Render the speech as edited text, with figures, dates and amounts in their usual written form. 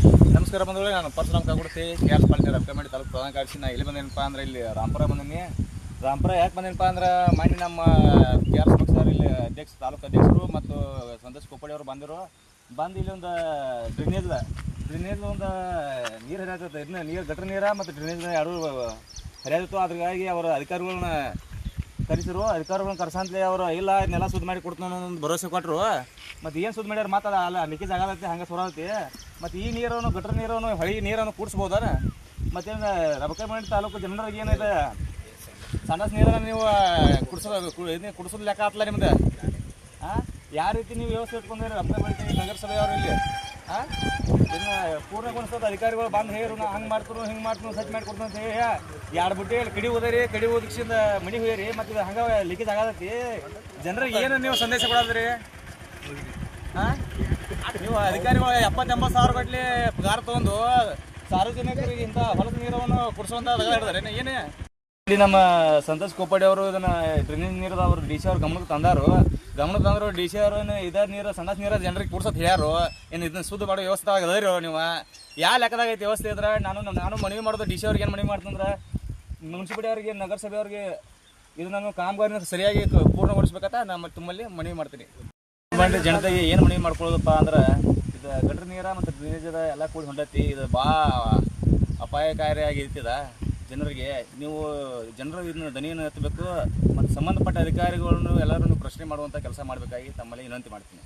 ನಮಸ್ಕಾರ ಬಂಧುಗಳೇ, ನಾನು ಪರಶುರಾಮ್ ಕಾಗುಡ್ತಿ KR ಪಾಲಿಕೆ ರಫ್ಕಮೇಡಿ ತಾಲೂಕು ಪ್ರಧಾನ ಕಾರ್ಯದರ್ಶಿ. ನಾ ಇಲ್ಲಿ ಬಂದೇನಪ್ಪ ಅಂದ್ರೆ ಇಲ್ಲಿ ರಾಮಪುರ ಬಂದೀನಿ. ರಾಮಪುರ ಯಾಕೆ ಬಂದೇನಪ್ಪ ಅಂದ್ರೆ ಮೊನ್ನೆ ನಮ್ಮ KR ಸರ್ ಇಲ್ಲಿ ತಾಲೂಕು ಅಧ್ಯಕ್ಷರು ಮತ್ತು ಸಂತೋಷ್ ಕೊಪ್ಪಡಿ ಅವರು ಬಂದು ಇಲ್ಲಿ ಒಂದು ಡ್ರೈನೇಜ್ ಒಂದು ನೀರು ಹರಿಯಾಗುತ್ತೆ. ಇದನ್ನ ನೀರು ಗಟ್ರ ನೀರು ಮತ್ತು ಡ್ರೈನೇಜ್ ಎರಡು ಹರಿಯಾದಿತ್ತು. ಅದ್ರಾಗಿ ಅವರು ಅಧಿಕಾರಿಗಳನ್ನ ಅಧಿಕಾರಿಗಳನ್ನ ಕರ್ಸಂತಲೇ ಅವರು ಇಲ್ಲ ಇದನ್ನೆಲ್ಲ ಸುದ್ದಿ ಮಾಡಿ ಕೊಡ್ತಾನೆ ಒಂದು ಭರವಸೆ ಕೊಟ್ಟರು. ಮತ್ತು ಏನು ಸುದ್ದಿ ಮಾಡ್ಯಾರ ಮಾತಾಡ ಅಲ್ಲ ಲೀಕೇಜ್ ಆಗತ್ತೆ, ಹಂಗೆ ಸುರತಿ. ಮತ್ತು ಈ ನೀರನ್ನು ಗಟ್ರ ನೀರನ್ನು ಹೊಳಿ ನೀರನ್ನು ಕೂಡಿಸ್ಬೋದಾರ. ಮತ್ತೇನು ರಬಕಮೇಡಿ ತಾಲೂಕು ಜನರಿಗೆ ಏನಿದೆ ಸಣ್ಣ ನೀರನ್ನು ನೀವು ಕುಡಿಸೋದು ಲೆಕ್ಕ ಆತಲ್ಲ ನಿಮ್ದು. ಯಾವ ರೀತಿ ನೀವು ವ್ಯವಸ್ಥೆ ಇಟ್ಕೊಂಡ್ರೆ ರಬಕಮೇಡಿ ನಗರಸಭೆಯವರು ಇಲ್ಲಿ ಇನ್ನು ಪೂರ್ಣಗೊಳಿಸೋದು ಅಧಿಕಾರಿಗಳು ಬಂದು ಹೇರು ನಾ ಹಂಗೆ ಮಾಡ್ತಾರೆ ಹಿಂಗೆ ಮಾಡ್ತಾರೆ ಸಚ್ ಮಾಡಿ ಕೊಡ್ತಾನೆ ಅಂತ ಹೇಳಿ ಎರಡು ಬುಟ್ಟಿ ಕಡಿ ಓದಿಕ್ಷಿಂದ ಮನೆ ಹೋಯ್ರಿ. ಮತ್ತು ಇದು ಹಂಗೆ ಲೀಕೇಜ್ ಆಗತೈತಿ. ಜನರಿಗೆ ಏನು ನೀವು ಸಂದೇಶ ಕೊಡೋದ್ರಿ? ನೀವು ಅಧಿಕಾರಿಗಳು 70-80 ಸಾವಿರ ಗಟ್ಟಲೆ ಪಗಾರ ತೊಗೊಂಡು ಸಾರ್ವಜನಿಕರಿಗೆ ಇಂಥ ಹೊಲದ ನೀರನ್ನು ಕುಡಿಸುವಂತ ಹಿಡಿದಾರೆ ಏನೇ? ಇಲ್ಲಿ ನಮ್ಮ ಸಂತೋಷ್ ಕೊಪ್ಪಡಿ ಅವರು ಇದನ್ನ ಡ್ರೈನೇಜ್ ನೀರು ಅವರು DC ಅವ್ರು ಗಮನಕ್ಕೆ ತಂದರು. DC ಅವರು ಇದ ನೀರು ಸಣ್ಣ ನೀರು ಜನರಿಗೆ ಕುಡ್ಸೋದು ಹೇಳ್ಯಾರು. ಏನು ಇದನ್ನ ಶುದ್ಧ ಮಾಡೋ ವ್ಯವಸ್ಥೆ ಆಗದ್ರಿ ನೀವು ಯಾವ ಲೆಕ್ಕದಾಗ ಐತಿ ವ್ಯವಸ್ಥೆ ಇದ್ರೆ ನಾನು ಮನವಿ ಮಾಡೋದು DC ಅವ್ರಿಗೆ ಏನು ಮನವಿ ಮಾಡ್ತಂದ್ರೆ ಮುನ್ಸಿಪಾಲಿಟಿ ಅವ್ರಿಗೆ ನಗರಸಭೆ ಅವ್ರಿಗೆ ಇದು ನಾನು ಕಾಮಗಾರಿನ ಸರಿಯಾಗಿ ಪೂರ್ಣಗೊಳಿಸ್ಬೇಕಂತ ನಾನು ತುಮ್ಮಲ್ಲಿ ಮನವಿ ಮಾಡ್ತೀನಿ. ಜನತೆಗೆ ಏನು ಮನವಿ ಮಾಡ್ಕೊಳ್ಳೋದಪ್ಪ ಅಂದ್ರೆ ಇದು ಗಟ್ರ ನೀರ ಮತ್ತು ಡ್ರೈನೇಜದ ಎಲ್ಲ ಕೂಡಿ ಹೊಂಡತಿ. ಇದು ಅಪಾಯಕಾರಿಯಾಗಿ ಇರ್ತದ ಜನರಿಗೆ. ನೀವು ಜನರು ಇದನ್ನ ದನಿಯನ್ನು ಎತ್ತಬೇಕು ಮತ್ತು ಸಂಬಂಧಪಟ್ಟ ಅಧಿಕಾರಿಗಳನ್ನು ಎಲ್ಲರೂ ಪ್ರಶ್ನೆ ಮಾಡುವಂಥ ಕೆಲಸ ಮಾಡಬೇಕಾಗಿ ತಮ್ಮಲ್ಲಿ ವಿನಂತಿ ಮಾಡ್ತೀನಿ.